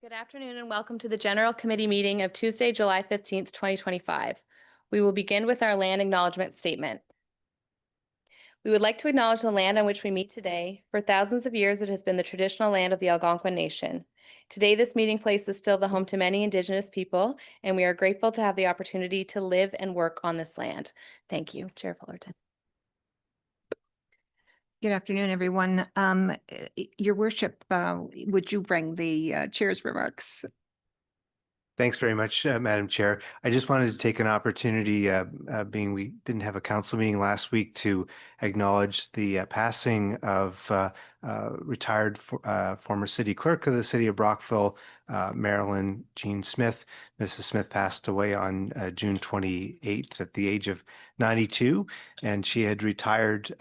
Good afternoon and welcome to the General Committee meeting of Tuesday, July 15th, 2025. We will begin with our land acknowledgement statement. We would like to acknowledge the land on which we meet today. For thousands of years, it has been the traditional land of the Algonquin Nation. Today, this meeting place is still the home to many Indigenous people, and we are grateful to have the opportunity to live and work on this land. Thank you, Chair Fullerton. Good afternoon, everyone. Your worship, would you bring the chair's remarks? Thanks very much, Madam Chair. I just wanted to take an opportunity, being we didn't have a council meeting last week, to acknowledge the passing of retired former city clerk of the city of Brockville, Marilyn Jean Smith. Mrs. Smith passed away on June 28th at the age of 92, and she had retired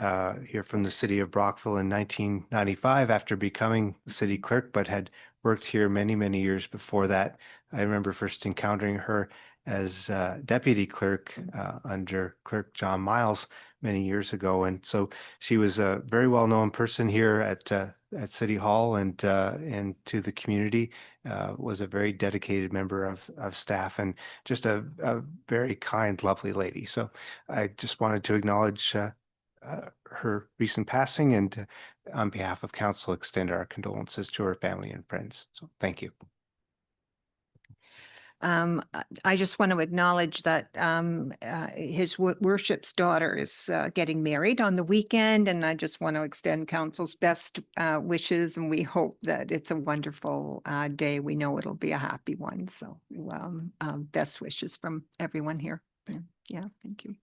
here from the city of Brockville in 1995 after becoming city clerk, but had worked here many, many years before that. I remember first encountering her as deputy clerk under Clerk John Miles many years ago. And so she was a very well-known person here at City Hall and to the community, was a very dedicated member of staff and just a very kind, lovely lady. So I just wanted to acknowledge her recent passing and on behalf of council extend our condolences to her family and friends. So thank you. I just want to acknowledge that his worship's daughter is getting married on the weekend, and I just want to extend council's best wishes, and we hope that it's a wonderful day. We know it'll be a happy one. So best wishes from everyone here. Yeah, thank you.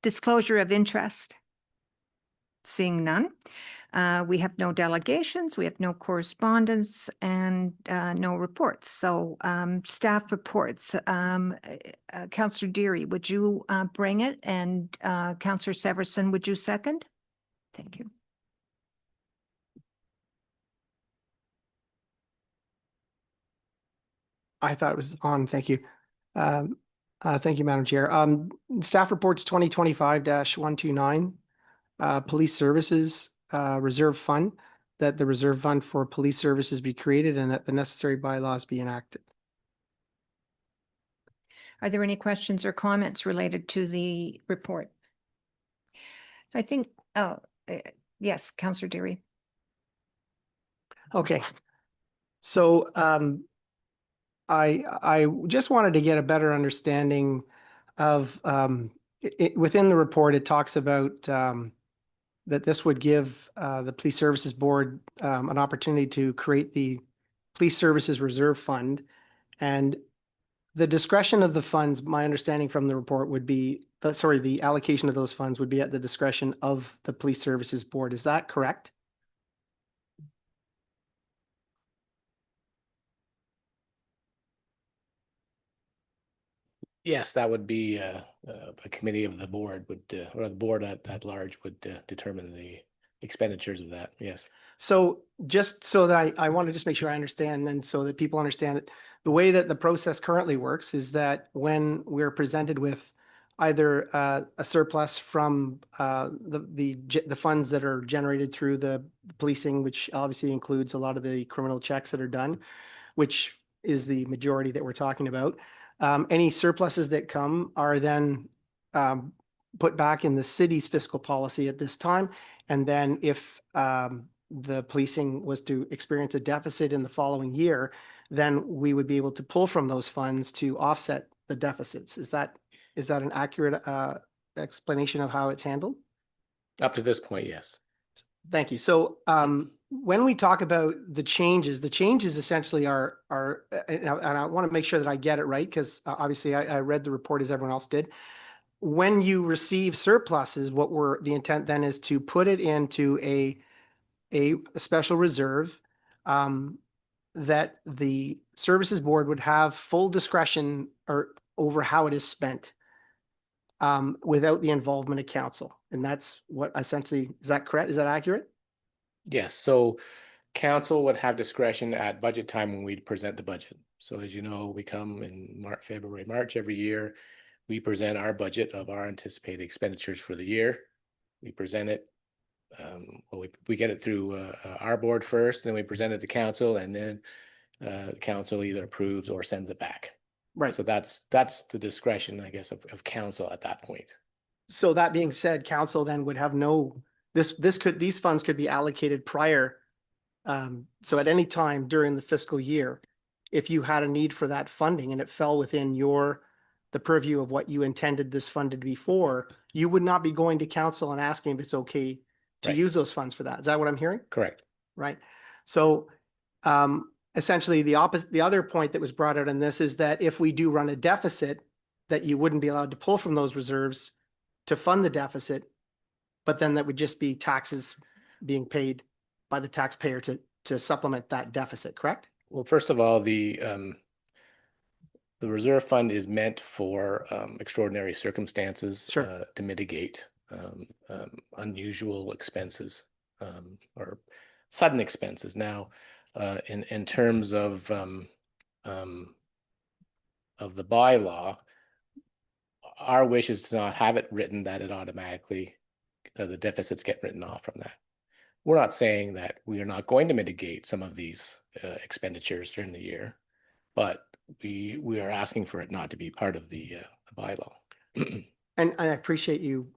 Disclosure of interest. Seeing none. We have no delegations, we have no correspondence, and no reports. So staff reports. Councillor Deary, would you bring it? And Councillor Severson, would you second? Thank you. I thought it was on. Thank you. Thank you, Madam Chair. Staff reports 2025-129. Police Services Reserve Fund, that the Reserve Fund for Police Services be created and that the necessary bylaws be enacted. Are there any questions or comments related to the report? I think, yes, Councillor Deary. Okay. So I just wanted to get a better understanding of within the report. It talks about that this would give the Police Services Board an opportunity to create the Police Services Reserve Fund. And the discretion of the funds, my understanding from the report would be, the allocation of those funds would be at the discretion of the Police Services Board. Is that correct? Yes, that would be a committee of the board would, or the board at large would determine the expenditures of that. Yes. So just so that I want to just make sure I understand, and so that people understand it, the way that the process currently works is that when we're presented with either a surplus from the funds that are generated through the policing, which obviously includes a lot of the criminal checks that are done, which is the majority that we're talking about. Any surpluses that come are then put back in the city's fiscal policy at this time. And then if the policing was to experience a deficit in the following year, then we would be able to pull from those funds to offset the deficits. Is that an accurate explanation of how it's handled? Up to this point, yes. Thank you. So when we talk about the changes essentially are, and I want to make sure that I get it right, because obviously I read the report as everyone else did. When you receive surpluses, the intent then is to put it into a special reserve that the Services Board would have full discretion over how it is spent without the involvement of council. And that's what essentially, is that correct? Is that accurate? Yes. So council would have discretion at budget time when we present the budget. So as you know, we come in February, March every year. We present our budget of our anticipated expenditures for the year. We present it. well, we get it through our board first, then we present it to council, and then council either approves or sends it back. Right. So that's the discretion, I guess, of council at that point. So that being said, council then would have no, these funds could be allocated prior. So at any time during the fiscal year, if you had a need for that funding and it fell within the purview of what you intended this fund to be for, you would not be going to council and asking if it's okay to Right. use those funds for that. Is that what I'm hearing? Correct. Right? So essentially the other point that was brought out in this is that if we do run a deficit, that you wouldn't be allowed to pull from those reserves to fund the deficit, but then that would just be taxes being paid by the taxpayer to supplement that deficit, correct? Well, first of all, the reserve fund is meant for extraordinary circumstances. Sure. To mitigate unusual expenses or sudden expenses. Now, in terms of the bylaw, our wish is to not have it written that it automatically the deficits get written off from that. We're not saying that we are not going to mitigate some of these expenditures during the year, but we are asking for it not to be part of the bylaw. And I appreciate you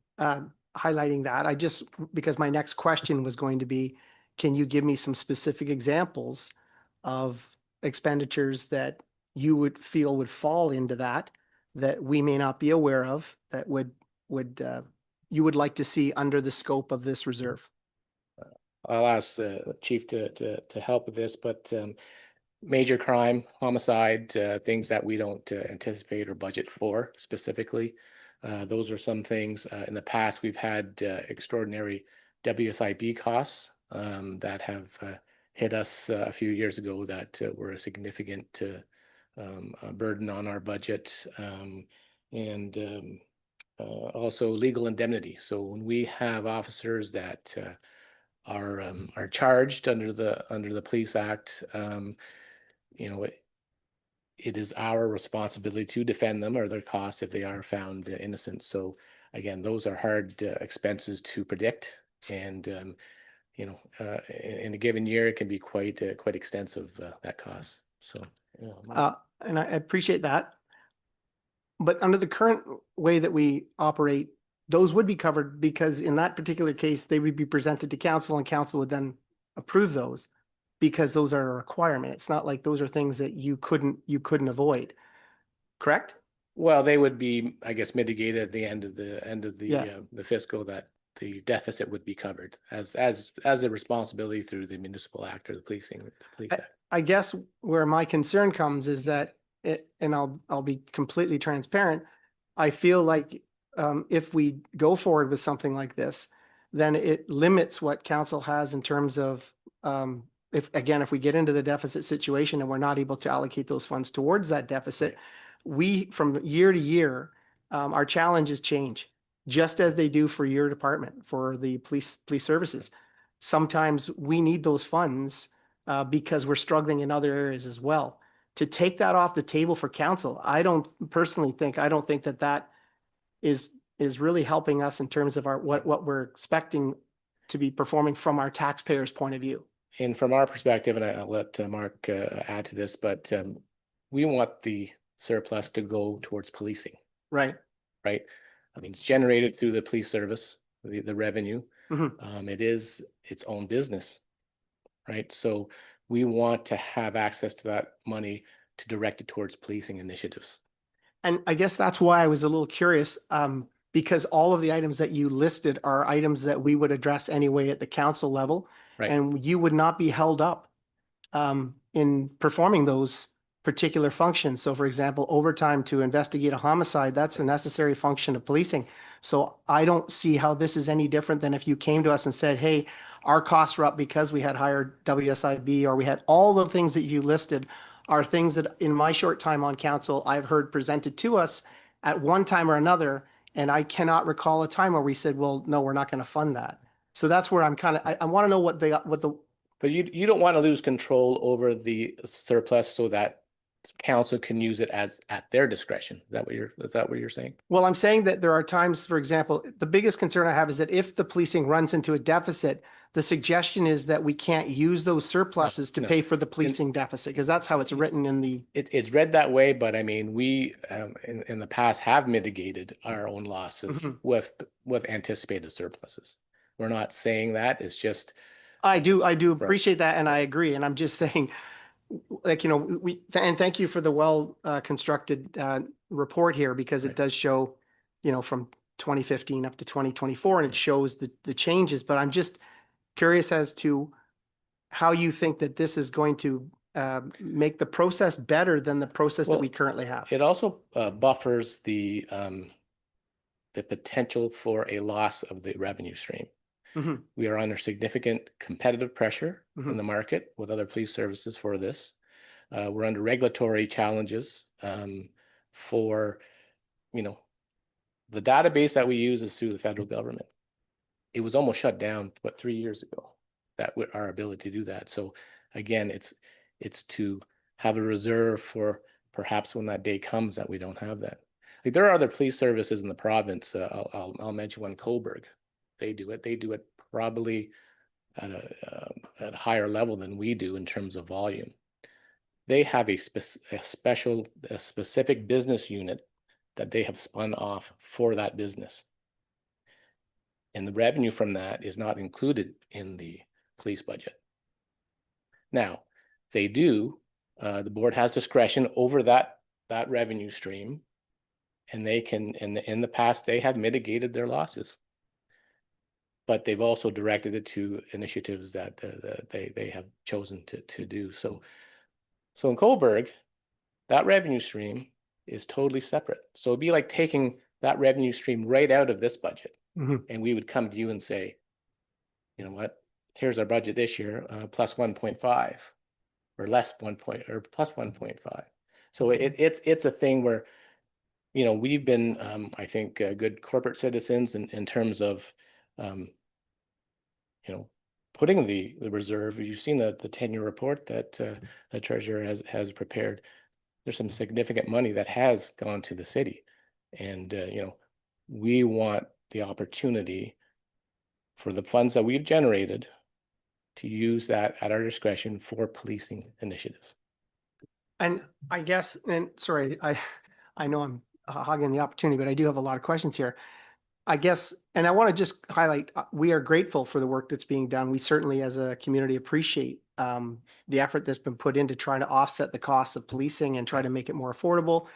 highlighting that. Because my next question was going to be, can you give me some specific examples of expenditures that you would feel would fall into that we may not be aware of, that you would like to see under the scope of this reserve? I'll ask the chief to help with this, but major crime, homicide, things that we don't anticipate or budget for specifically. Those are some things. In the past, we've had extraordinary WSIB costs that have hit us a few years ago that were a significant burden on our budget, and also legal indemnity. So when we have officers that are charged under the Police Act, it is our responsibility to defend them or their costs if they are found innocent. So again, those are hard expenses to predict, and in a given year, it can be quite extensive, that cost. So and I appreciate that. But under the current way that we operate, those would be covered because in that particular case, they would be presented to council and council would then approve those because those are a requirement. It's not like those are things that you couldn't avoid, correct? Well, they would be, I guess, mitigated at the end of the Yeah. The fiscal, that the deficit would be covered as a responsibility through the municipal act or the police act. I guess where my concern comes is that, and I'll be completely transparent, I feel like if we go forward with something like this, then it limits what council has in terms of if we get into the deficit situation and we're not able to allocate those funds towards that deficit, we from year to year, our challenges change, just as they do for your department, for the police services. Sometimes we need those funds because we're struggling in other areas as well. To take that off the table for council, I don't think that is really helping us in terms of what we're expecting to be performing from our taxpayers' point of view. And from our perspective, and I'll let Mark add to this, but we want the surplus to go towards policing. Right. Right. I mean, it's generated through the police service, the revenue. Mm-hmm. It is its own business. Right. So we want to have access to that money to direct it towards policing initiatives. And I guess that's why I was a little curious, because all of the items that you listed are items that we would address anyway at the council level. Right. And you would not be held up in performing those particular functions. So for example, overtime to investigate a homicide, that's a necessary function of policing. So I don't see how this is any different than if you came to us and said, hey, our costs were up because we had higher WSIB, or we had all the things that you listed are things that in my short time on council, I've heard presented to us at one time or another. And I cannot recall a time where we said, well, no, we're not going to fund that. So that's where I'm I want to know But you don't want to lose control over the surplus so that council can use it as at their discretion. Is that what you're saying? Well, I'm saying that there are times, for example, the biggest concern I have is that if the policing runs into a deficit, the suggestion is that we can't use those surpluses to no. pay for the policing deficit, because that's how it's written in the. It's read that way, but I mean, we in the past have mitigated our own losses Mhm. with anticipated surpluses. We're not saying that. It's just I do appreciate that, and I agree. And I'm just saying, like, you know, and thank you for the well constructed report here, because it Right. does show, you know, from 2015 up to 2024, and it shows the changes. But I'm just curious as to how you think that this is going to make the process better than the process that Well, we currently have. it also buffers the potential for a loss of the revenue stream. Mhm. We are under significant competitive pressure Mhm. in the market with other police services for this. We're under regulatory challenges for, you know, the database that we use is through the federal government. It was almost shut down, 3 years ago, that our ability to do that. So again, it's to have a reserve for perhaps when that day comes that we don't have that. Like, there are other police services in the province. I'll mention one, Cobourg. They do it. They do it probably at a higher level than we do in terms of volume. They have a specific business unit that they have spun off for that business. And the revenue from that is not included in the police budget. Now, they do, the board has discretion over that revenue stream, and they can, in the past, they have mitigated their losses. But they've also directed it to initiatives that they have chosen to do. So in Cobourg, that revenue stream is totally separate. So it'd be like taking that revenue stream right out of this budget. Mhm. And we would come to you and say, you know what, here's our budget this year, plus 1.5 or less 1 point or plus 1.5. So it's a thing where, you know, we've been, I think, good corporate citizens in terms of, you know, putting the reserve. You've seen the 10-year report that the treasurer has prepared. There's some significant money that has gone to the city, and you know, we want the opportunity for the funds that we've generated to use that at our discretion for policing initiatives. And I guess, and sorry, I know I'm hogging the opportunity, but I do have a lot of questions here. I guess, and I want to just highlight, we are grateful for the work that's being done. We certainly, as a community, appreciate the effort that's been put into trying to offset the costs of policing and try to make it more affordable.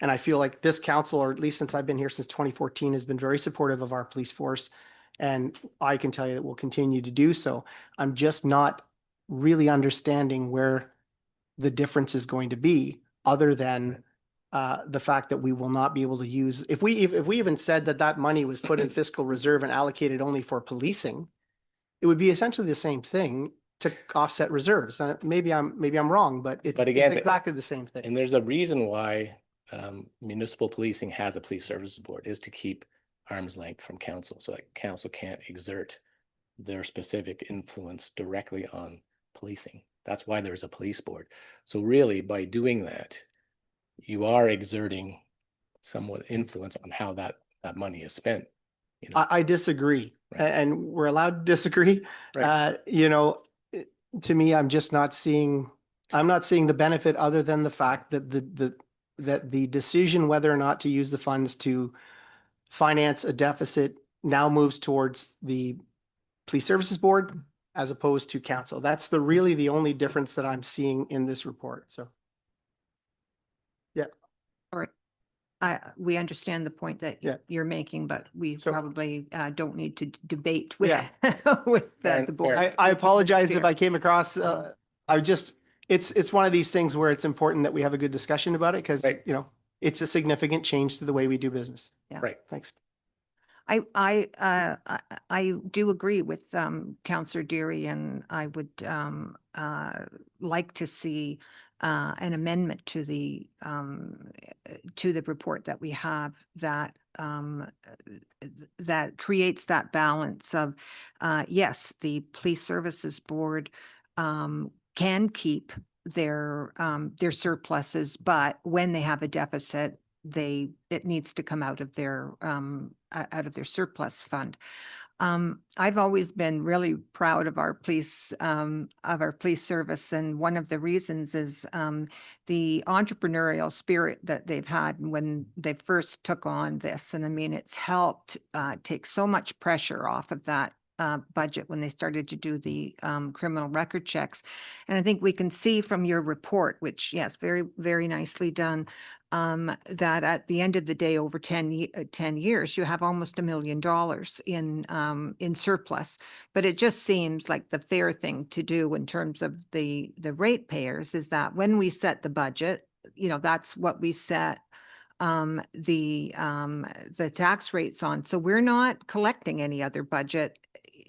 And I feel like this council, or at least since I've been here since 2014, has been very supportive of our police force. And I can tell you that we'll continue to do so. I'm just not really understanding where the difference is going to be, other than the fact that we will not be able to use, if we even said that money was put in fiscal reserve and allocated only for policing, it would be essentially the same thing to offset reserves. Maybe I'm wrong, but it's again, exactly the same thing. And there's a reason why municipal policing has a police services board, is to keep arm's length from council, so that council can't exert their specific influence directly on policing. That's why there's a police board. So really, by doing that, you are exerting somewhat influence on how that money is spent. You know? I disagree, Right. and we're allowed to disagree. Right. You know, to me, I'm not seeing the benefit, other than the fact that the decision whether or not to use the funds to finance a deficit now moves towards the police services board as opposed to council. That's really the only difference that I'm seeing in this report. So. We understand the point that Yeah. you're making, but we So- probably don't need to debate with, Yeah. with Fair- the board. fair. I apologize if Fair. I came across, it's one of these things where it's important that we have a good discussion about it, because, Right. you know, it's a significant change to the way we do business. Right. Thanks. I do agree with Councillor Deary, and I would like to see an amendment to the report that we have that that creates that balance of yes, the police services board can keep their surpluses, but when they have a deficit, it needs to come out of their surplus fund. I've always been really proud of our police service. And one of the reasons is, the entrepreneurial spirit that they've had when they first took on this. And I mean, it's helped, take so much pressure off of that budget when they started to do the criminal record checks. And I think we can see from your report, which, yes, very, very nicely done, that at the end of the day, over 10 years, you have almost $1 million in surplus. But it just seems like the fair thing to do in terms of the ratepayers is that when we set the budget, that's what we set the tax rates on. So we're not collecting any other budget.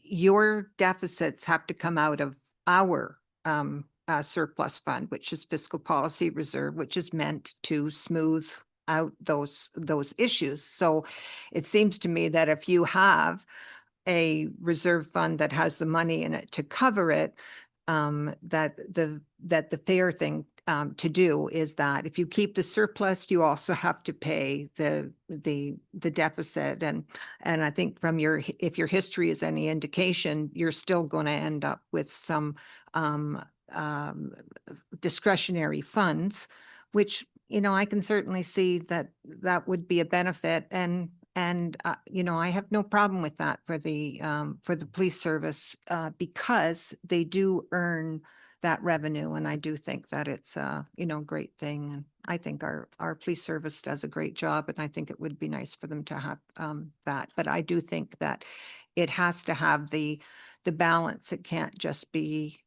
Your deficits have to come out of our surplus fund, which is fiscal policy reserve, which is meant to smooth out those issues. So it seems to me that if you have a reserve fund that has the money in it to cover it, that the fair thing to do is that if you keep the surplus, you also have to pay the deficit. And I think from if your history is any indication, you're still going to end up with some discretionary funds, which, I can certainly see that would be a benefit. And I have no problem with that for the police service, because they do earn that revenue. And I do think that it's a, great thing. And I think our police service does a great job. And I think it would be nice for them to have that. But I do think that it has to have the balance. It can't just be,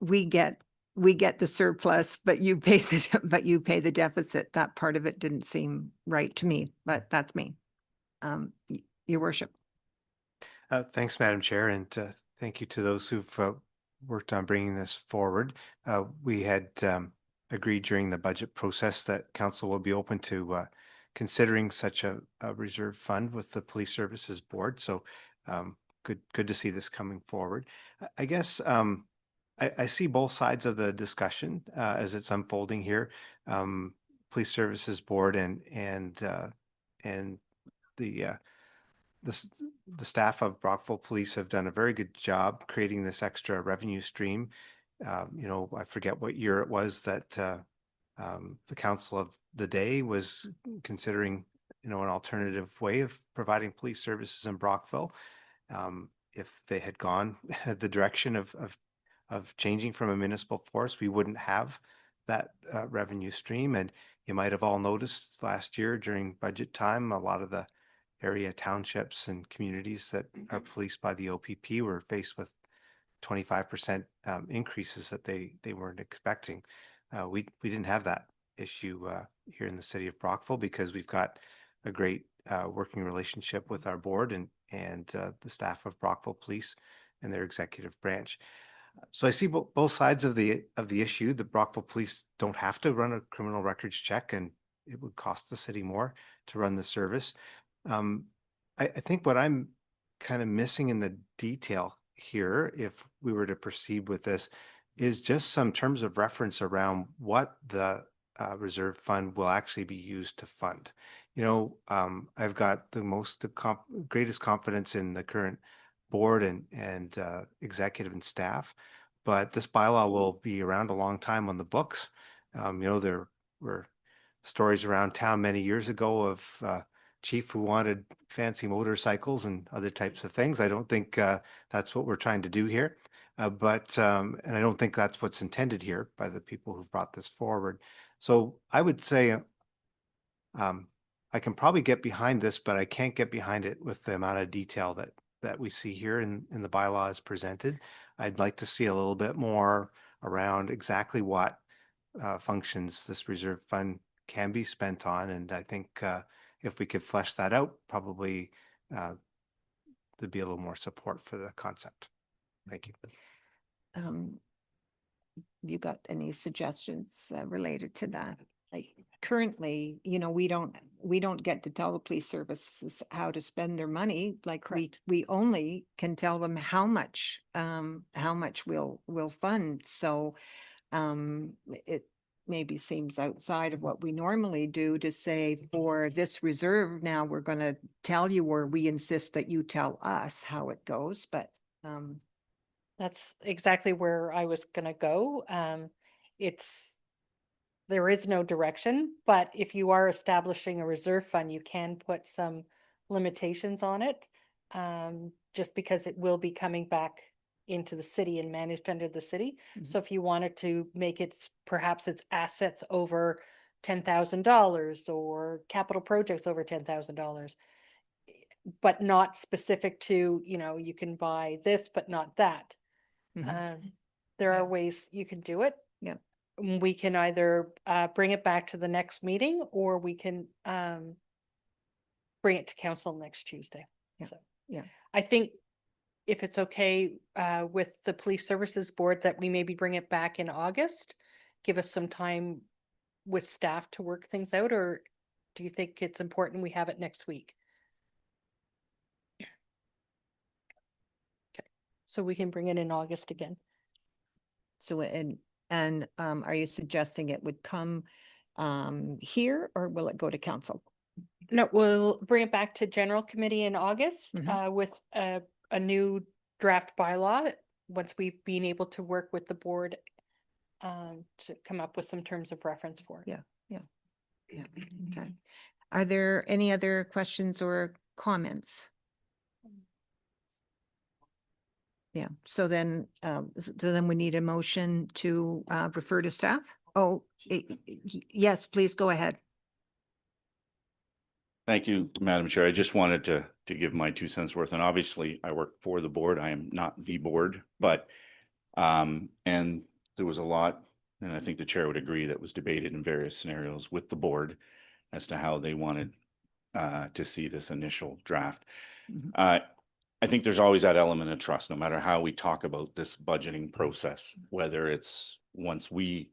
we get the surplus, but you pay the deficit. That part of it didn't seem right to me, but that's me. Your worship. Thanks, Madam Chair, and thank you to those who've worked on bringing this forward. We had agreed during the budget process that council will be open to considering such a reserve fund with the Police Services Board. So good to see this coming forward. I guess I see both sides of the discussion as it's unfolding here. Police Services Board and the staff of Brockville Police have done a very good job creating this extra revenue stream. I forget what year it was that the council of the day was considering, an alternative way of providing police services in Brockville. If they had gone the direction of changing from a municipal force, we wouldn't have that revenue stream. And you might have all noticed last year during budget time, a lot of the area townships and communities that are policed by the OPP were faced with 25% increases that they weren't expecting. We didn't have that issue here in the city of Brockville because we've got a great working relationship with our board and the staff of Brockville Police and their executive branch. So I see both sides of the issue. The Brockville Police don't have to run a criminal records check, and it would cost the city more to run the service. I think what I'm kind of missing in the detail here, if we were to proceed with this, is just some terms of reference around what the reserve fund will actually be used to fund. I've got the greatest confidence in the current board and executive and staff, but this bylaw will be around a long time on the books. There were stories around town many years ago of chief who wanted fancy motorcycles and other types of things. I don't think that's what we're trying to do here. And I don't think that's what's intended here by the people who've brought this forward. So I would say I can probably get behind this, but I can't get behind it with the amount of detail that we see here in the bylaw as presented. I'd like to see a little bit more around exactly what functions this reserve fund can be spent on. And I think if we could flesh that out, probably there'd be a little more support for the concept. Thank you. You got any suggestions related to that? Like currently, we don't we don't get to tell the police services how to spend their money. Like we only can tell them how much we'll fund. So it maybe seems outside of what we normally do to say for this reserve, now we're going to tell you, or we insist that you tell us how it goes. But That's exactly where I was gonna go. There is no direction, but if you are establishing a reserve fund, you can put some limitations on it. Just because it will be coming back into the city and managed under the city. So if you wanted to make perhaps its assets over $10,000 or capital projects over $10,000, but not specific to, you can buy this, but not that. There are ways you can do it. Yeah. We can either bring it back to the next meeting, or we can bring it to council next Tuesday. Yeah. So Yeah. I think if it's okay with the Police Services Board, that we maybe bring it back in August, give us some time with staff to work things out, or do you think it's important we have it next week? Okay, so we can bring it in August again. so are you suggesting it would come here, or will it go to council? No, we'll bring it back to general committee in August Mhm. with a new draft bylaw, once we've been able to work with the board to come up with some terms of reference for it. Yeah. Okay. Are there any other questions or comments? Yeah, so then we need a motion to refer to staff. Oh, yes, please go ahead. Thank you, Madam Chair. I just wanted to give my 2 cents worth, and obviously I work for the board. I am not the board, but and there was a lot, and I think the chair would agree, that was debated in various scenarios with the board as to how they wanted to see this initial draft. I think there's always that element of trust, no matter how we talk about this budgeting process, whether it's once we,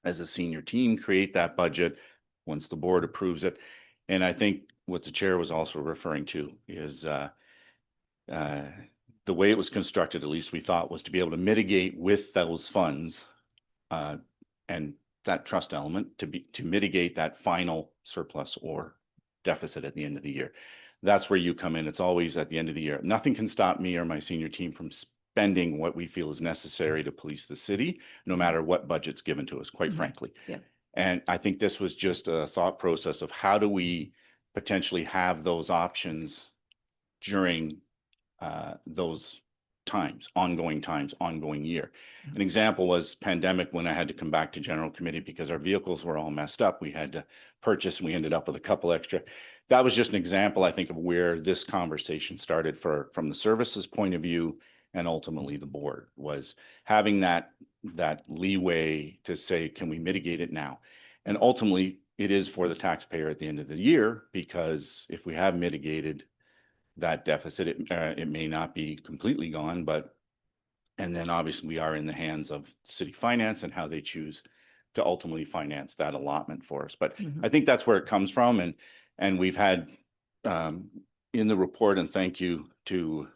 as a senior team, create that budget, once the board approves it. And I think what the chair was also referring to is the way it was constructed, at least we thought, was to be able to mitigate with those funds and that trust element to mitigate that final surplus or deficit at the end of the year. That's where you come in. It's always at the end of the year. Nothing can stop me or my senior team from spending what we feel is necessary to police the city, no matter what budget's given to us, quite frankly. Yeah. And I think this was just a thought process of how do we potentially have those options during those times, ongoing year. An example was pandemic, when I had to come back to general committee because our vehicles were all messed up. We had to purchase, and we ended up with a couple extra. That was just an example, I think, of where this conversation started from the services point of view, and ultimately the board was having that leeway to say, can we mitigate it now? And ultimately it is for the taxpayer at the end of the year, because if we have mitigated that deficit, it may not be completely gone, and then obviously we are in the hands of city finance and how they choose to ultimately finance that allotment for us. But I think that's where it comes from. And we've had in the report, and thank you to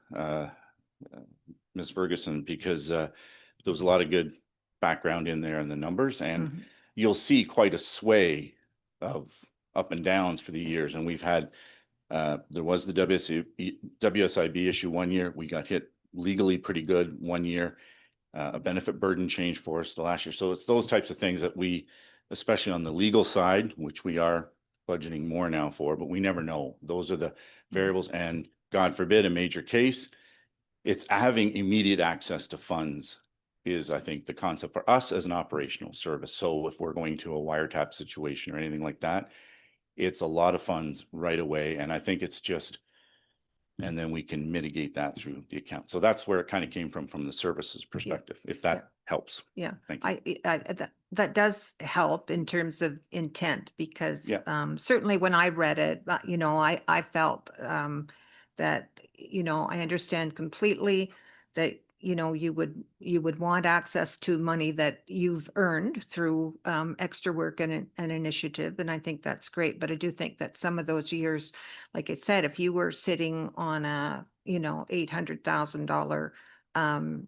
Ms. Ferguson, because there was a lot of good background in there in the numbers, and you'll see quite a sway of up and downs for the years. And we've had there was the WSIB issue one year. We got hit legally pretty good one year. A benefit burden change for us the last year. So it's those types of things that we, especially on the legal side, which we are budgeting more now for, but we never know. Those are the variables. And God forbid, a major case, it's having immediate access to funds is, I think, the concept for us as an operational service. So if we're going to a wiretap situation or anything like that, it's a lot of funds right away. And I think it's just, and then we can mitigate that through the account. So that's where it kind of came from the services perspective, if that helps. Yeah, Thank you. that does help in terms of intent, because Yeah. certainly when I read it, I felt that, I understand completely that you know, you would want access to money that you've earned through extra work and an initiative. And I think that's great. But I do think that some of those years, like I said, if you were sitting on a, you know, $800,000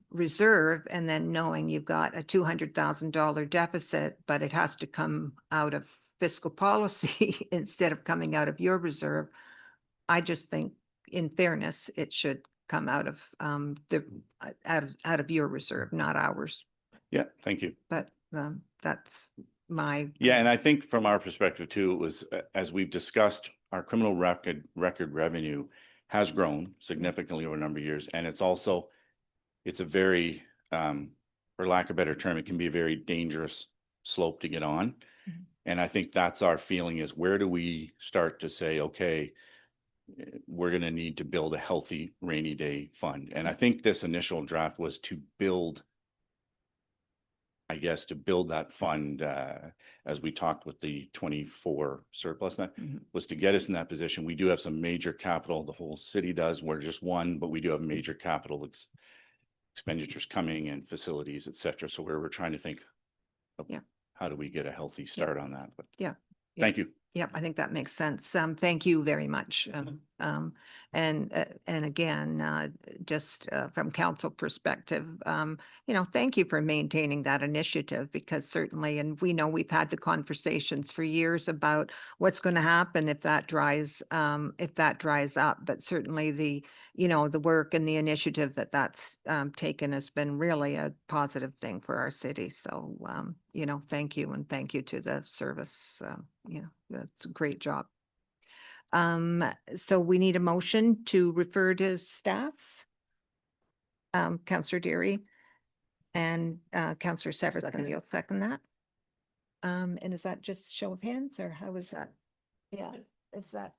reserve and then knowing you've got a $200,000 deficit, but it has to come out of fiscal policy instead of coming out of your reserve. I just think in fairness, it should come out of out of your reserve, not ours. Yeah, thank you. But that's my. Yeah, and I think from our perspective too, it was, as we've discussed, our criminal record revenue has grown significantly over a number of years. And it's also, it's a very, for lack of a better term, it can be a very dangerous slope to get on. Mhm. And I think that's our feeling, is where do we start to say, okay, we're going to need to build a healthy rainy day fund. And I think this initial draft was to build, I guess, to build that fund, as we talked with the 24 surplus, that Mhm. was to get us in that position. We do have some major capital, the whole city does, we're just one, but we do have major capital expenditures coming and facilities, et cetera. So we're trying to think of Yeah. how do we get a healthy start on that? But Yeah. thank you. Yep, I think that makes sense. Thank you very much. And again, just from council perspective, you know, thank you for maintaining that initiative, because certainly, and we know we've had the conversations for years about what's going to happen if that dries up. But certainly the, you know, the work and the initiative that's taken has been really a positive thing for our city. So, you know, thank you, and thank you to the service. You know, that's a great job. So we need a motion to refer to staff. Counselor Deary and Counselor Severson, you'll second that. And is that just show of hands, or how is that? Yeah, is that?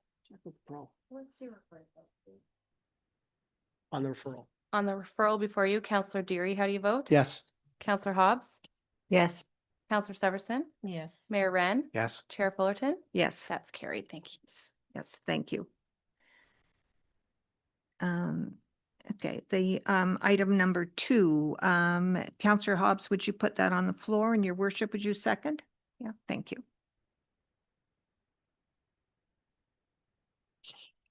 On the referral. On the referral before you, Counselor Deary, how do you vote? Yes. Counselor Hobbs? Yes. Counselor Severson? Yes. Mayor Wren? Yes. Chair Fullerton? Yes, That's carried. Thank you. yes, thank you. Okay, the item number 2, Counselor Hobbs, would you put that on the floor, and your worship, would you second? Yeah, thank you.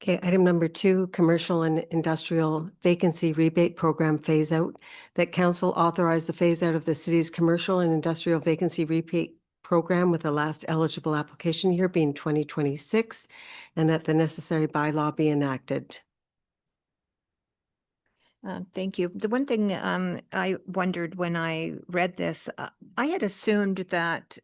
Okay, item number 2, commercial and industrial vacancy rebate program phase out. That council authorize the phase out of the city's commercial and industrial vacancy rebate program with the last eligible application year being 2026, and that the necessary bylaw be enacted. Thank you. The one thing I wondered when I read this, I had assumed that,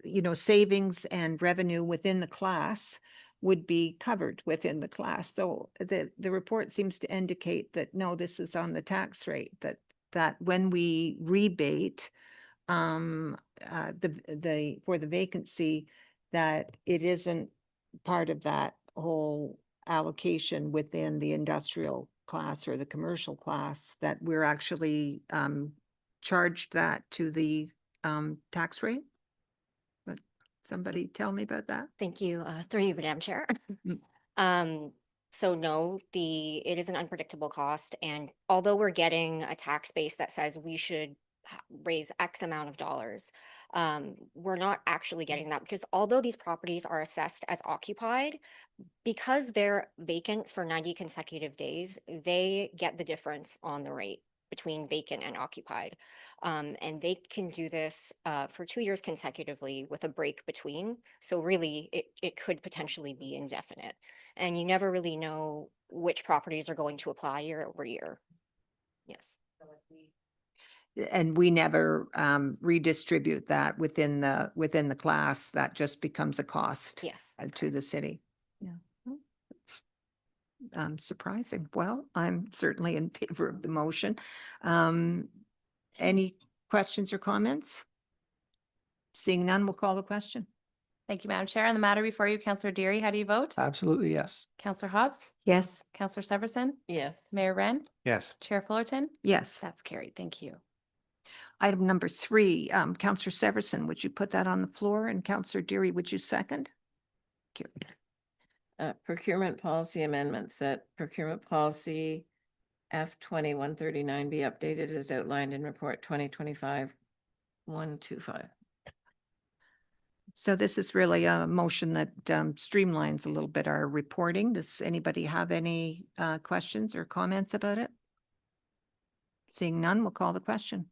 you know, savings and revenue within the class would be covered within the class. So the report seems to indicate that, no, this is on the tax rate, that when we rebate for the vacancy, that it isn't part of that whole allocation within the industrial class or the commercial class, that we're actually charged that to the tax rate. But somebody tell me about that. Thank you, through you, Madam Chair. Mm. So no, it is an unpredictable cost, and although we're getting a tax base that says we should raise X amount of dollars, we're not actually getting that, because although these properties are assessed as occupied, because they're vacant for 90 consecutive days, they get the difference on the rate between vacant and occupied. And they can do this for 2 years consecutively with a break between. So really, it could potentially be indefinite. And you never really know which properties are going to apply year over year. Yes. And we never redistribute that within the class. That just becomes a cost Yes. to the city. Yeah. Surprising. Well, I'm certainly in favor of the motion. Any questions or comments? Seeing none, we'll call the question. Thank you, Madam Chair. On the matter before you, Counselor Deary, how do you vote? Absolutely, yes. Counselor Hobbs? Yes. Counselor Severson? Yes. Mayor Wren? Yes. Chair Fullerton? Yes. That's carried. Thank you. Item number 3, Counselor Severson, would you put that on the floor? And Counselor Deary, would you second? Thank you. Procurement policy amendments, that procurement policy F 20-139 be updated as outlined in report 2025-125. So this is really a motion that streamlines a little bit our reporting. Does anybody have any questions or comments about it? Seeing none, we'll call the question.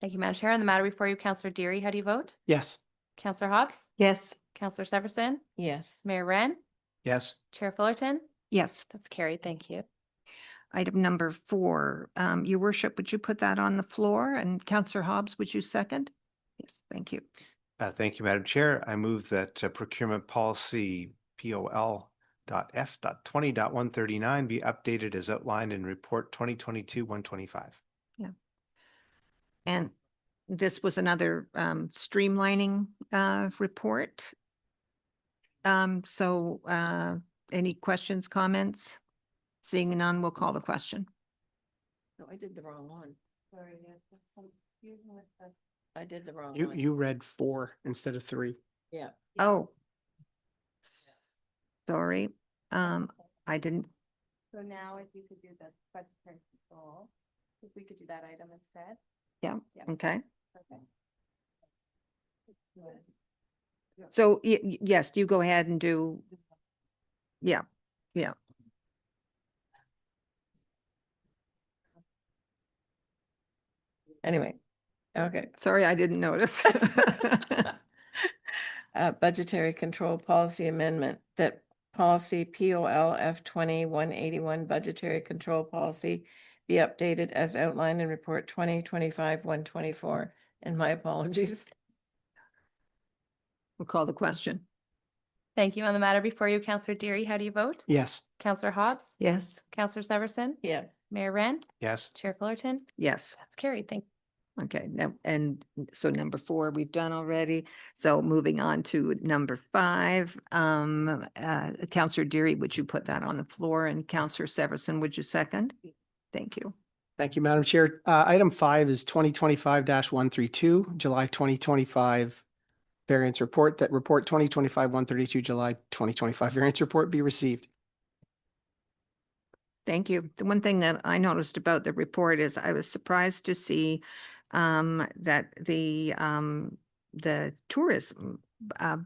Thank you, Madam Chair. On the matter before you, Councillor Deary, how do you vote? Yes. Councillor Hobbs? Yes. Councillor Severson? Yes. Mayor Ren? Yes. Chair Fullerton? Yes. That's carried. Thank you. Item number 4, Your Worship, would you put that on the floor? And Councillor Hobbs, would you second? Yes, thank you. Thank you, Madam Chair. I move that procurement policy POL.F.20.139 be updated as outlined in report 2022-125. And this was another streamlining report. Any questions, comments? Seeing none, we'll call the question. No, I did the wrong one. Sorry, I did the wrong You, one. you read 4 instead of 3. Yeah. Oh. Sorry, I didn't, So now if you could do the budgetary control, if we could do that item instead. okay. Okay. So yes, you go ahead and do. Yeah, yeah. Anyway, okay. Sorry, I didn't notice. Budgetary control policy amendment that policy POLF 20-181 budgetary control policy be updated as outlined in report 2025-124. And my apologies. We'll call the question. Thank you. On the matter before you, Councillor Deary, how do you vote? Yes. Councillor Hobbs? Yes. Councillor Severson? Yes. Mayor Ren? Yes. Chair Fullerton? Yes. That's carried. Thank Okay, now, and so number 4, we've done already. So moving on to number 5, Councillor Deary, would you put that on the floor? And Councillor Severson, would you second? Thank you. Thank you, Madam Chair. Item 5 is 2025-132, July 2025 variance report. That report 2025-132, July 2025 variance report be received. Thank you. The one thing that I noticed about the report is I was surprised to see that the tourism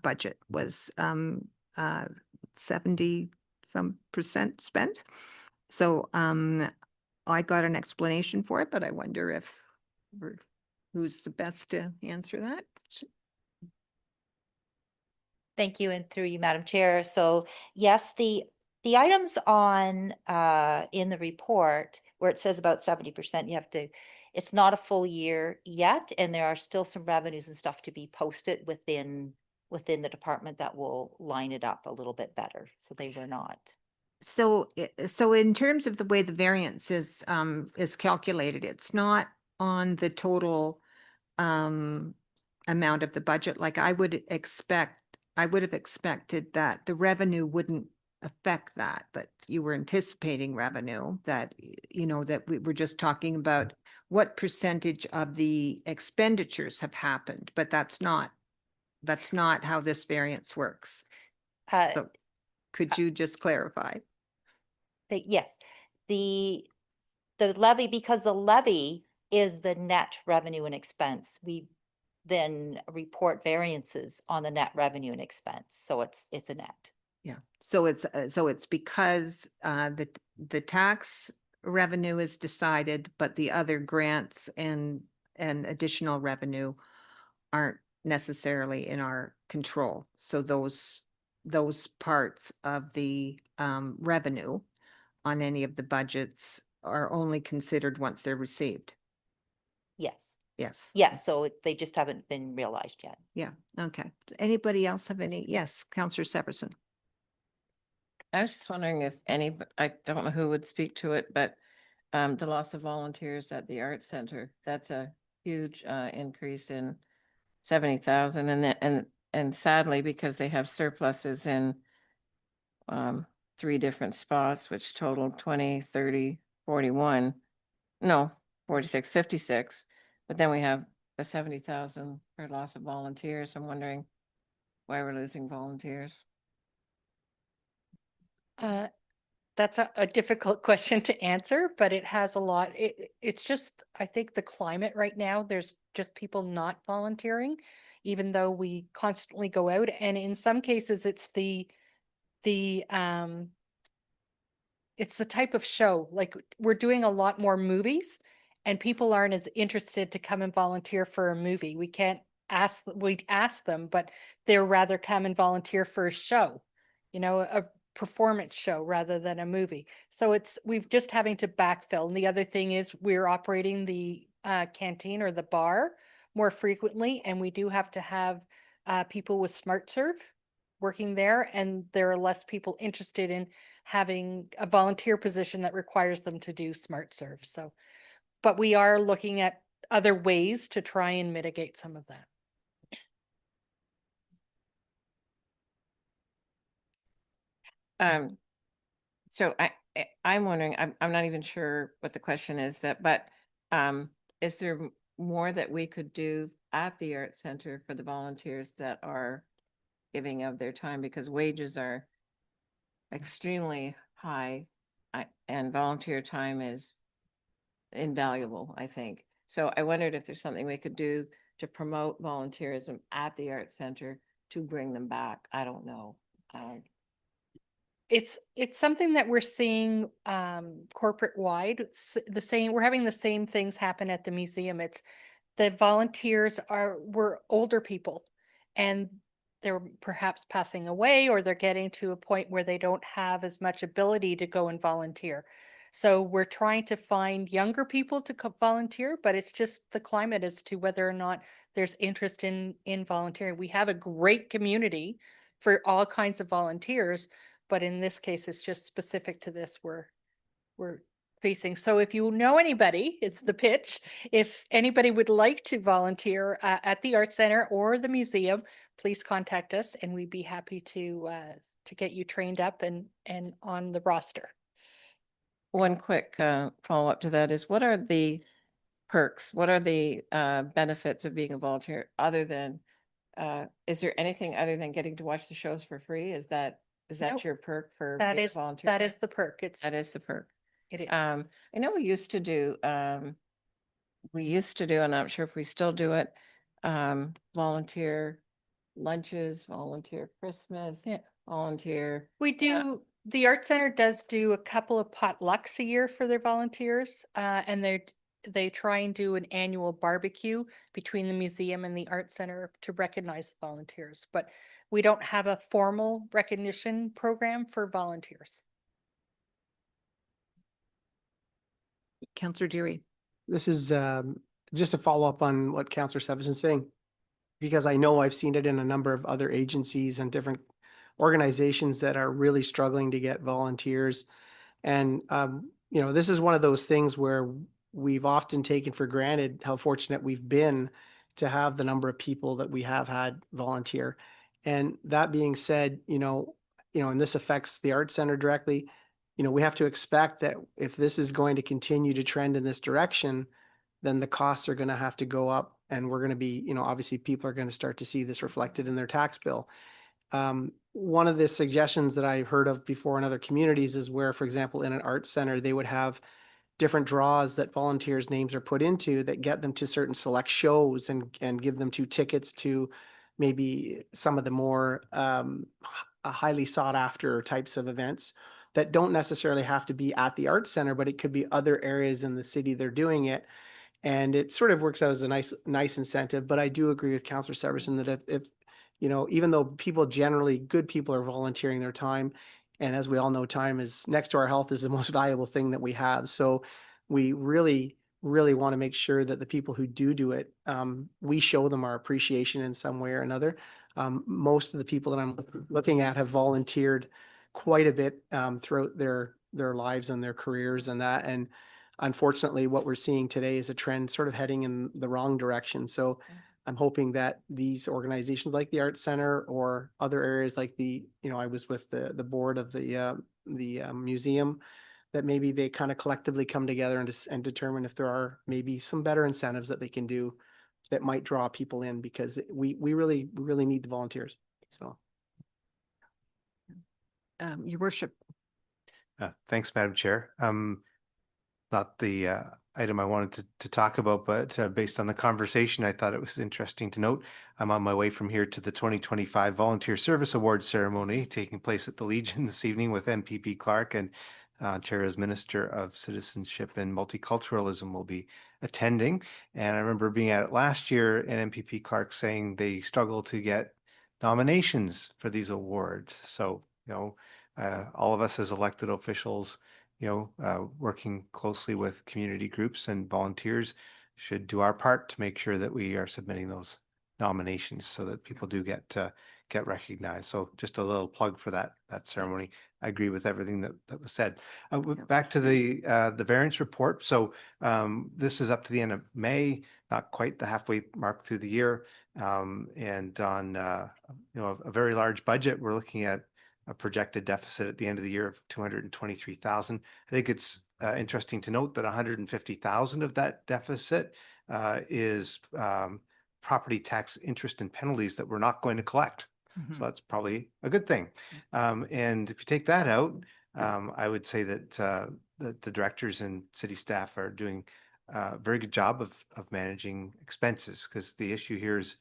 budget was 70% spent. So I got an explanation for it, but I wonder if who's the best to answer that? Thank you, and through you, Madam Chair. So yes, the items on in the report where it says about 70%, you have to, it's not a full year yet, and there are still some revenues and stuff to be posted within the department that will line it up a little bit better. So they were not. So, so in terms of the way the variance is calculated, it's not on the total amount of the budget. Like I would have expected that the revenue wouldn't affect that, but you were anticipating revenue that, you know, that we were just talking about what percentage of the expenditures have happened, but that's not how this variance works. So could you just clarify? Yes, the levy, because the levy is the net revenue and expense, we then report variances on the net revenue and expense. So it's a net. Yeah. So it's because the tax revenue is decided, but the other grants and additional revenue aren't necessarily in our control. So those parts of the revenue on any of the budgets are only considered once they're received. Yes. Yes. Yes. So they just haven't been realized yet. Yeah. Okay. Anybody else have any? Yes, Councillor Severson. I was just wondering if I don't know who would speak to it, but the loss of volunteers at the Art Center, that's a huge increase in 70,000, and sadly, because they have surpluses in 3 different spots, which total 20, 30, 41, no, 46, 56. But then we have the 70,000 for loss of volunteers. I'm wondering why we're losing volunteers. That's a difficult question to answer, but it has a lot. It's just, I think the climate right now, there's just people not volunteering, even though we constantly go out. And in some cases, the it's the type of show, like we're doing a lot more movies and people aren't as interested to come and volunteer for a movie. We can't we'd ask them, but they'd rather come and volunteer for a show, a performance show rather than a movie. So we've just having to backfill. And the other thing is we're operating the canteen or the bar more frequently, and we do have to have people with SmartServe working there, and there are less people interested in having a volunteer position that requires them to do SmartServe. So, but we are looking at other ways to try and mitigate some of that. So I'm wondering, I'm not even sure what the question is but is there more that we could do at the Art Center for the volunteers that are giving of their time, because wages are extremely high and volunteer time is invaluable, I think. So I wondered if there's something we could do to promote volunteerism at the Art Center to bring them back. I don't know. It's something that we're seeing corporate wide. We're having the same things happen at the museum. It's the volunteers were older people, and they're perhaps passing away, or they're getting to a point where they don't have as much ability to go and volunteer. So we're trying to find younger people to volunteer, but it's just the climate as to whether or not there's interest in volunteering. We have a great community for all kinds of volunteers, but in this case, it's just specific to this we're facing. So if you know anybody, it's the pitch. If anybody would like to volunteer at the Art Center or the museum, please contact us, and we'd be happy to get you trained up and on the roster. One quick follow-up to that is, what are the perks? What are the benefits of being a volunteer other than, is there anything other than getting to watch the shows for free? Is that Nope. your perk for That being a is volunteer? that is the perk. That is the perk. It is. I know we used to do, and I'm not sure if we still do it, volunteer lunches, volunteer Christmas, Yeah. volunteer. We do. The Art Center does do a couple of potlucks a year for their volunteers, and they try and do an annual barbecue between the museum and the Art Center to recognize the volunteers. But we don't have a formal recognition program for volunteers. Councillor Deary. This is just a follow-up on what Councillor Severson is saying, because I know I've seen it in a number of other agencies and different organizations that are really struggling to get volunteers. And, this is one of those things where we've often taken for granted how fortunate we've been to have the number of people that we have had volunteer. And that being said, and this affects the Art Center directly, we have to expect that if this is going to continue to trend in this direction, then the costs are going to have to go up, and we're going to be, obviously people are going to start to see this reflected in their tax bill. One of the suggestions that I've heard of before in other communities is where, for example, in an arts center, they would have different draws that volunteers' names are put into that get them to certain select shows and give them 2 tickets to maybe some of the more highly sought after types of events that don't necessarily have to be at the arts center, but it could be other areas in the city they're doing it. And it sort of works out as a nice incentive. But I do agree with Councillor Severson that if even though good people are volunteering their time, and as we all know, time is next to our health is the most valuable thing that we have. So we really, really want to make sure that the people who do it, we show them our appreciation in some way or another. Most of the people that I'm looking at have volunteered quite a bit throughout their lives and their careers and that. And unfortunately, what we're seeing today is a trend sort of heading in the wrong direction. So I'm hoping that these organizations like the Art Center or other areas like I was with the board of the museum, that maybe they kind of collectively come together and determine if there are maybe some better incentives that they can do that might draw people in, because we really need the volunteers. So. Your worship, Thanks, Madam Chair. Not the item I wanted to talk about, but based on the conversation, I thought it was interesting to note. I'm on my way from here to the 2025 Volunteer Service Awards ceremony taking place at the Legion this evening with MPP Clark, and Ontario's Minister of Citizenship and Multiculturalism will be attending. And I remember being at it last year and MPP Clark saying they struggle to get nominations for these awards. So, all of us as elected officials, working closely with community groups and volunteers should do our part to make sure that we are submitting those nominations so that people do get recognized. So just a little plug for that ceremony. I agree with everything that was said. Back to the variance report. So this is up to the end of May, not quite the halfway mark through the year. And on a very large budget, we're looking at a projected deficit at the end of the year of 223,000. I think it's interesting to note that 150,000 of that deficit is property tax interest and penalties that we're not going to collect. So that's probably a good thing. And if you take that out, I would say that the directors and city staff are doing a very good job of managing expenses, because the issue here is,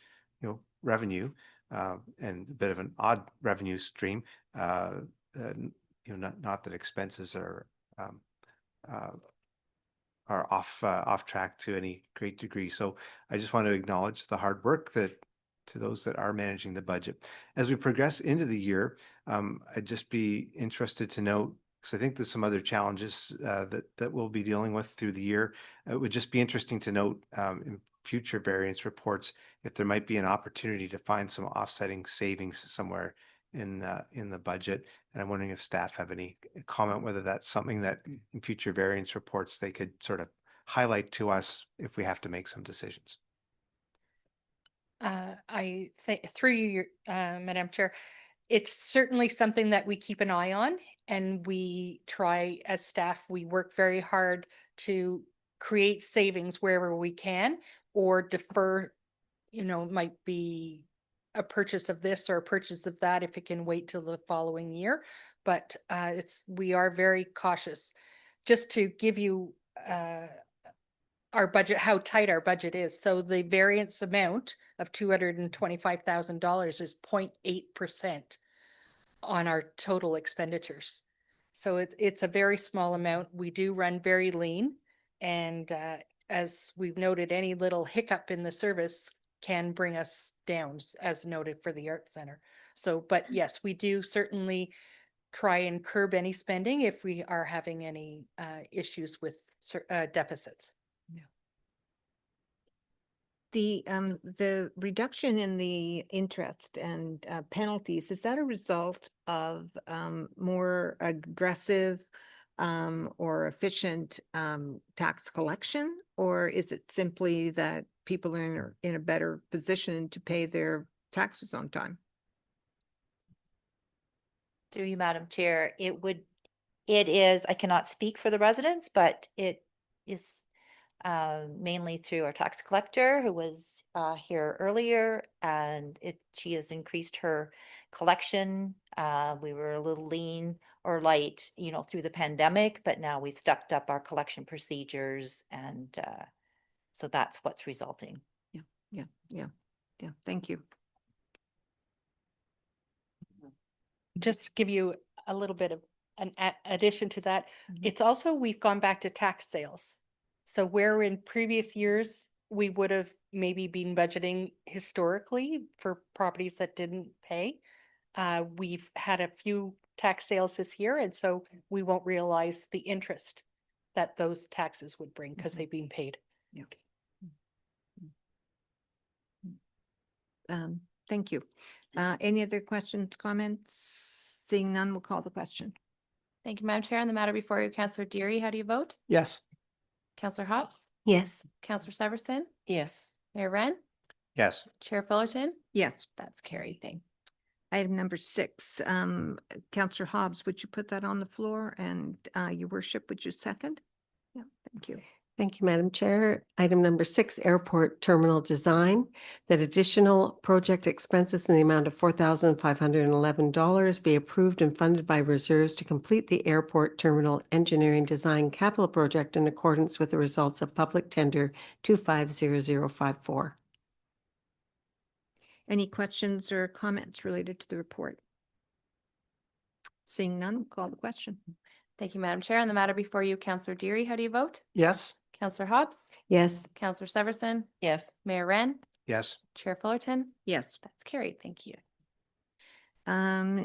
revenue. And a bit of an odd revenue stream. Not that expenses are off track to any great degree. So I just want to acknowledge the hard work to those that are managing the budget. As we progress into the year, I'd just be interested to note, because I think there's some other challenges that we'll be dealing with through the year. It would just be interesting to note in future variance reports if there might be an opportunity to find some offsetting savings somewhere in the budget. And I'm wondering if staff have any comment whether that's something that in future variance reports they could sort of highlight to us if we have to make some decisions. I think through you, Madam Chair, it's certainly something that we keep an eye on, and we try as staff, we work very hard to create savings wherever we can, or defer, might be a purchase of this or a purchase of that if it can wait till the following year. But we are very cautious. Just to give you our budget, how tight our budget is. So the variance amount of $225,000 is 0.8% on our total expenditures. So it's a very small amount. We do run very lean, and as we've noted, any little hiccup in the service can bring us down, as noted for the Art Center. So, but yes, we do certainly try and curb any spending if we are having any issues with deficits. The reduction in the interest and penalties, is that a result of more aggressive or efficient tax collection? Or is it simply that people are in a better position to pay their taxes on time? Through you, Madam Chair, it is, I cannot speak for the residents, but it is mainly through our tax collector, who was here earlier, and she has increased her collection. We were a little lean or light, through the pandemic, but now we've stepped up our collection procedures, and so that's what's resulting. Yeah. Thank you. Just give you a little bit of an addition to that. It's also, we've gone back to tax sales. So where in previous years, we would have maybe been budgeting historically for properties that didn't pay. We've had a few tax sales this year, and so we won't realize the interest that those taxes would bring because they've been paid. Yeah. Thank you. Any other questions, comments? Seeing none, we'll call the question. Thank you, Madam Chair. On the matter before you, Councillor Deary, how do you vote? Yes. Councillor Hobbs? Yes. Councillor Severson? Yes. Mayor Wren? Yes. Chair Fullerton? Yes. That's carried. Thank you. Item number 6, Councillor Hobbs, would you put that on the floor? And your worship, would you second? Yeah, thank you. Thank you, Madam Chair. Item number 6, airport terminal design, that additional project expenses in the amount of $4,511 be approved and funded by reserves to complete the airport terminal engineering design capital project in accordance with the results of public tender 250054. Any questions or comments related to the report? Seeing none, call the question. Thank you, Madam Chair. On the matter before you, Counselor Deary, how do you vote? Yes. Counselor Hobbs? Yes. Counselor Severson? Yes. Mayor Ren? Yes. Chair Fullerton? Yes. That's carried. Thank you.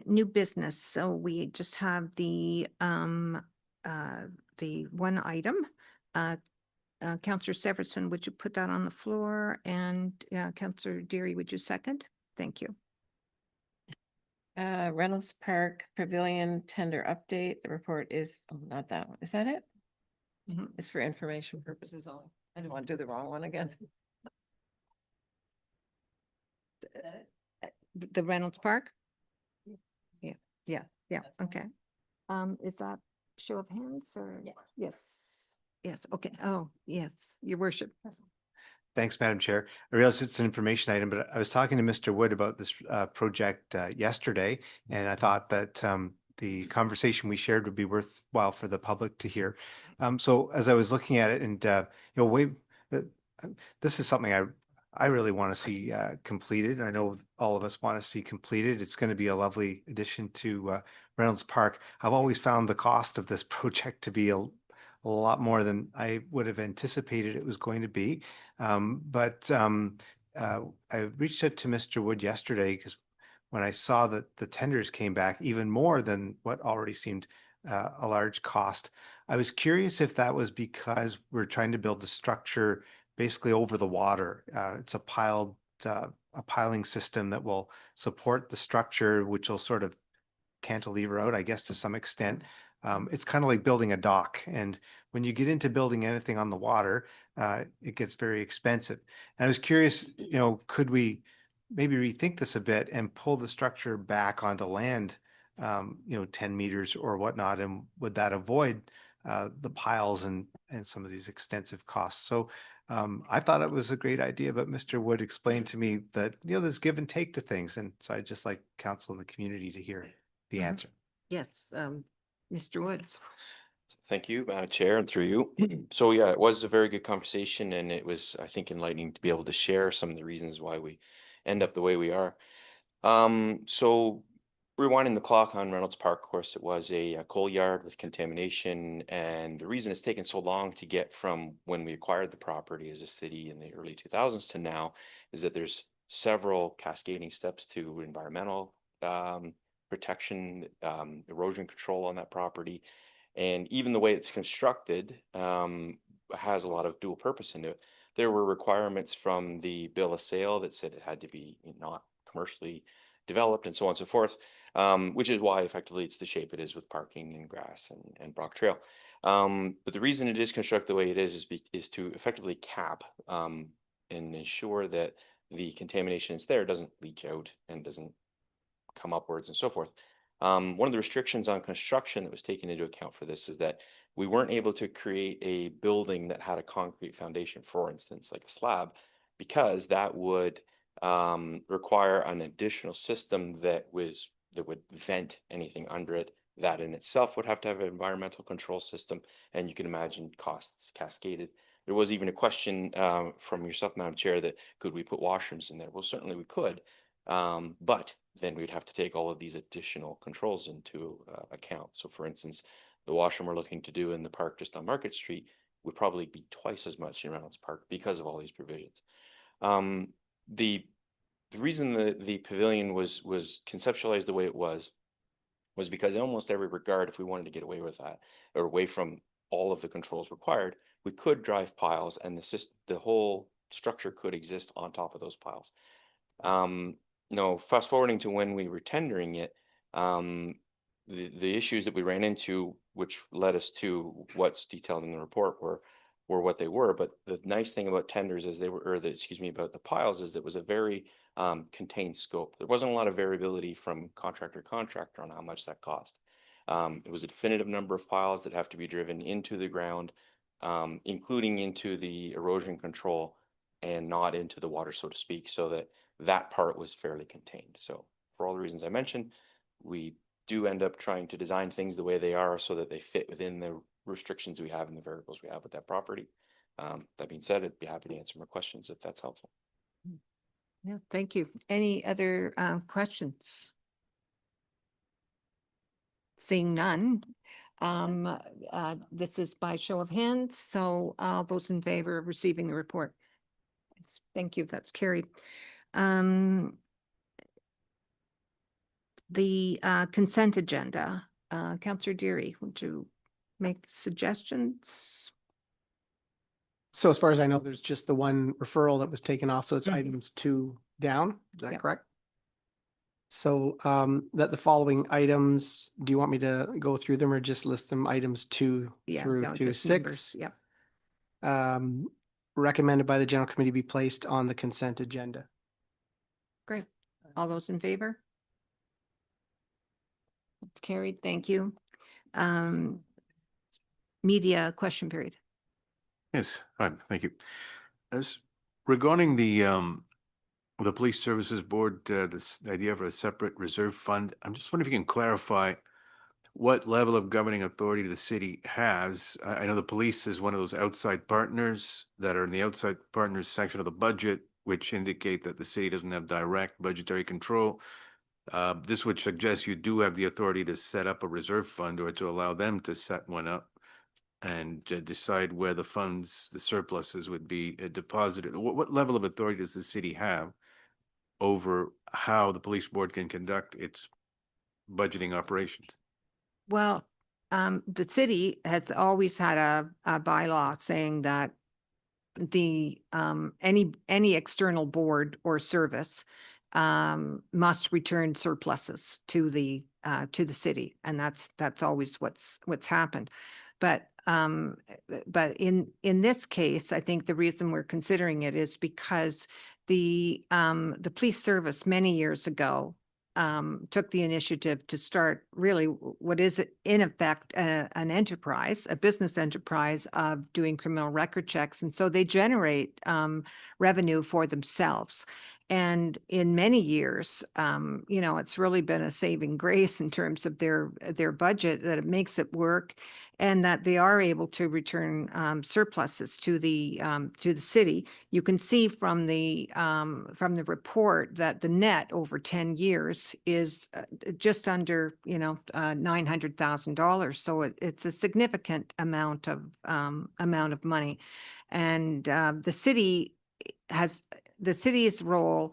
New business. So we just have the one item. Counselor Severson, would you put that on the floor? And Counselor Deary, would you second? Thank you. Reynolds Park Pavilion tender update. The report is, oh, not that one. Is that it? Mhm. It's for information purposes only. I didn't want to do the wrong one again. The Reynolds Park? Yeah, okay. Is that show of hands or? Yes, okay. Oh, yes, your worship. Thanks, Madam Chair. I realize it's an information item, but I was talking to Mr. Wood about this project yesterday, and I thought that the conversation we shared would be worthwhile for the public to hear. So as I was looking at it, and this is something I really want to see completed. I know all of us want to see completed. It's going to be a lovely addition to Reynolds Park. I've always found the cost of this project to be a lot more than I would have anticipated it was going to be. But I reached out to Mr. Wood yesterday because when I saw that the tenders came back even more than what already seemed a large cost, I was curious if that was because we're trying to build the structure basically over the water. It's a piling system that will support the structure, which will sort of cantilever out, I guess, to some extent. It's kind of like building a dock. And when you get into building anything on the water, it gets very expensive. And I was curious, could we maybe rethink this a bit and pull the structure back onto land, 10 meters or whatnot? And would that avoid the piles and some of these extensive costs? So I thought it was a great idea, but Mr. Wood explained to me that, there's give and take to things. And so I'd just like council and the community to hear the answer. Yes, Mr. Woods. Thank you, Madam Chair, and through you. So yeah, it was a very good conversation, and it was, I think, enlightening to be able to share some of the reasons why we end up the way we are. So rewinding the clock on Reynolds Park, of course, it was a coal yard with contamination, and the reason it's taken so long to get from when we acquired the property as a city in the early 2000s to now is that there's several cascading steps to environmental protection, erosion control on that property. And even the way it's constructed has a lot of dual purpose into it. There were requirements from the bill of sale that said it had to be not commercially developed and so on and so forth, which is why effectively it's the shape it is with parking and grass and Brock Trail. But the reason it is constructed the way it is to effectively cap and ensure that the contamination that's there doesn't leach out and doesn't come upwards and so forth. One of the restrictions on construction that was taken into account for this is that we weren't able to create a building that had a concrete foundation, for instance, like a slab, because that would require an additional system that would vent anything under it. That in itself would have to have an environmental control system, and you can imagine costs cascaded. There was even a question from yourself, Madam Chair, that could we put washrooms in there? Well, certainly we could. But then we'd have to take all of these additional controls into account. So for instance, the washroom we're looking to do in the park just on Market Street would probably be twice as much in Reynolds Park because of all these provisions. The reason the pavilion was conceptualized the way it was because in almost every regard, if we wanted to get away with that or away from all of the controls required, we could drive piles and the whole structure could exist on top of those piles. No, fast forwarding to when we were tendering it, the issues that we ran into, which led us to what's detailed in the report, were what they were. But the nice thing about tenders is about the piles is that it was a very contained scope. There wasn't a lot of variability from contractor to contractor on how much that cost. It was a definitive number of piles that have to be driven into the ground including into the erosion control and not into the water, so to speak, so that that part was fairly contained. So for all the reasons I mentioned, we do end up trying to design things the way they are so that they fit within the restrictions we have and the variables we have with that property. That being said, I'd be happy to answer more questions if that's helpful. Yeah, thank you. Any other questions? Seeing none, this is by show of hands, so all those in favor of receiving the report. Thank you, that's carried. The consent agenda, Councillor Deary, would you make suggestions? So as far as I know, there's just the one referral that was taken off, so it's Mhm. items 2 down, is that Yep. correct? So that the following items, do you want me to go through them or just list them items 2 Yeah, through no, to just 6? numbers, yep. Recommended by the general committee be placed on the consent agenda. Great. All those in favor? It's carried, thank you. Media question period. Yes, fine, thank you. As regarding the Police Services Board, this idea of a separate reserve fund, I'm just wondering if you can clarify what level of governing authority the city has. I know the police is one of those outside partners that are in the outside partners section of the budget, which indicate that the city doesn't have direct budgetary control. This would suggest you do have the authority to set up a reserve fund or to allow them to set one up and decide where the funds, the surpluses would be deposited. What level of authority does the city have over how the police board can conduct its budgeting operations? Well, the city has always had a bylaw saying that the any external board or service must return surpluses to the city, and that's always what's happened. But in this case, I think the reason we're considering it is because the police service many years ago took the initiative to start really what is in effect an enterprise, a business enterprise of doing criminal record checks. And so they generate revenue for themselves. And in many years, it's really been a saving grace in terms of their budget, that it makes it work, and that they are able to return surpluses to the city. You can see from the report that the net over 10 years is just under $900,000. So it's a significant amount of money, and the city's role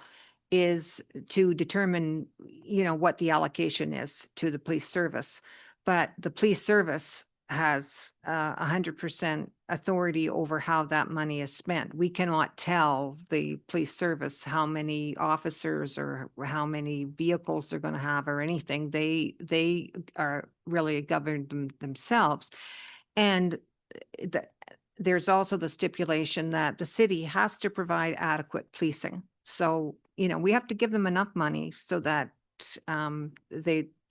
is to determine what the allocation is to the police service, but the police service has 100% authority over how that money is spent. We cannot tell the police service how many officers or how many vehicles they're going to have or anything. They are really governed themselves. And there's also the stipulation that the city has to provide adequate policing. So, we have to give them enough money so that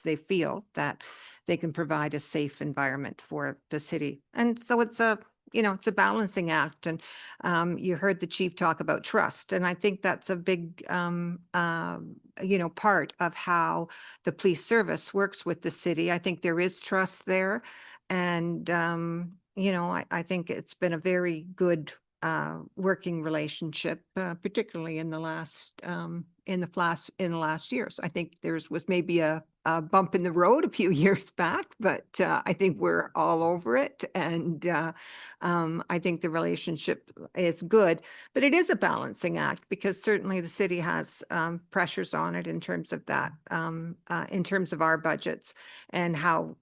they feel that they can provide a safe environment for the city. And so it's a balancing act. And you heard the chief talk about trust. And I think that's a big, part of how the police service works with the city. I think there is trust there. And, I think it's been a very good working relationship, particularly in the last years. I think was maybe a bump in the road a few years back, but I think we're all over it, and I think the relationship is good. But it is a balancing act, because certainly the city has pressures on it in terms of that, in terms of our budgets and how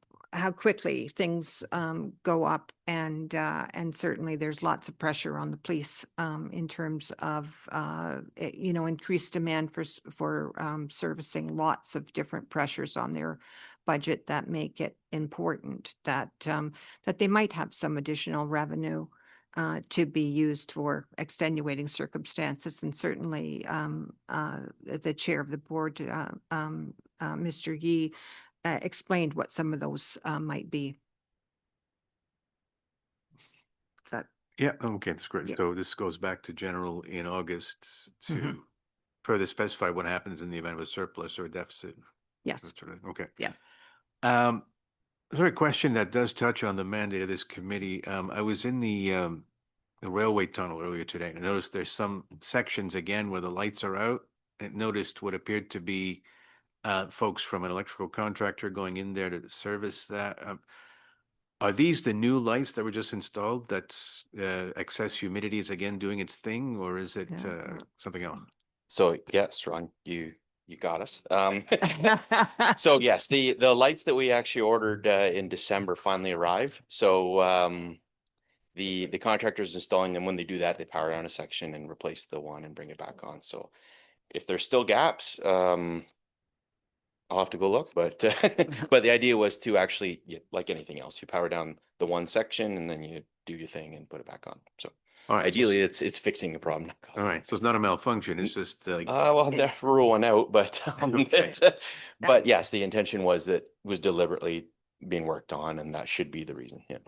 quickly things go up, and certainly there's lots of pressure on the police in terms of increased demand for servicing, lots of different pressures on their budget that make it important that they might have some additional revenue to be used for extenuating circumstances. And certainly the chair of the board, Mr. Yee, explained what some of those might be. Yeah, okay, that's great. Yeah. So this goes back to general in August to Mhm. further specify what happens in the event of a surplus or a deficit. Yes. That sort of- Okay. Yeah. There's a question that does touch on the mandate of this committee. I was in the railway tunnel earlier today, and I noticed there's some sections again where the lights are out. I noticed what appeared to be folks from an electrical contractor going in there to service that. Are these the new lights that were just installed? That's excess humidity is again doing its thing, or is it Yeah. something else? So yes, Ron, you got us. So yes, the lights that we actually ordered in December finally arrived. So the contractors installing them, when they do that, they power down a section and replace the one and bring it back on. So if there's still gaps, I'll have to go look, but but the idea was to actually, like anything else, you power down the one section and then you do your thing and put it back on. So All right. ideally, it's fixing a problem. not All causing right. So it's not a malfunction. It's just like, well, It- never rule one out, but Okay. but yes, the intention was that was deliberately being worked on, and that should be the reason. Yeah.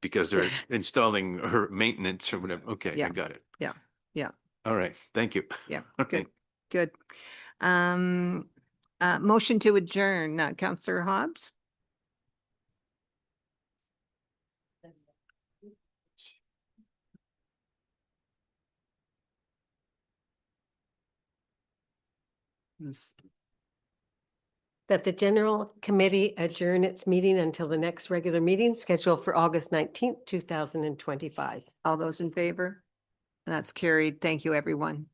because they're installing or maintenance or whatever. Okay, Yeah. I got it. Yeah. Yeah. All right. Thank you. Yeah, Okay. good, good. Motion to adjourn, Counselor Hobbs? That the general committee adjourn its meeting until the next regular meeting scheduled for August 19th, 2025. All those in favor? That's carried. Thank you, everyone.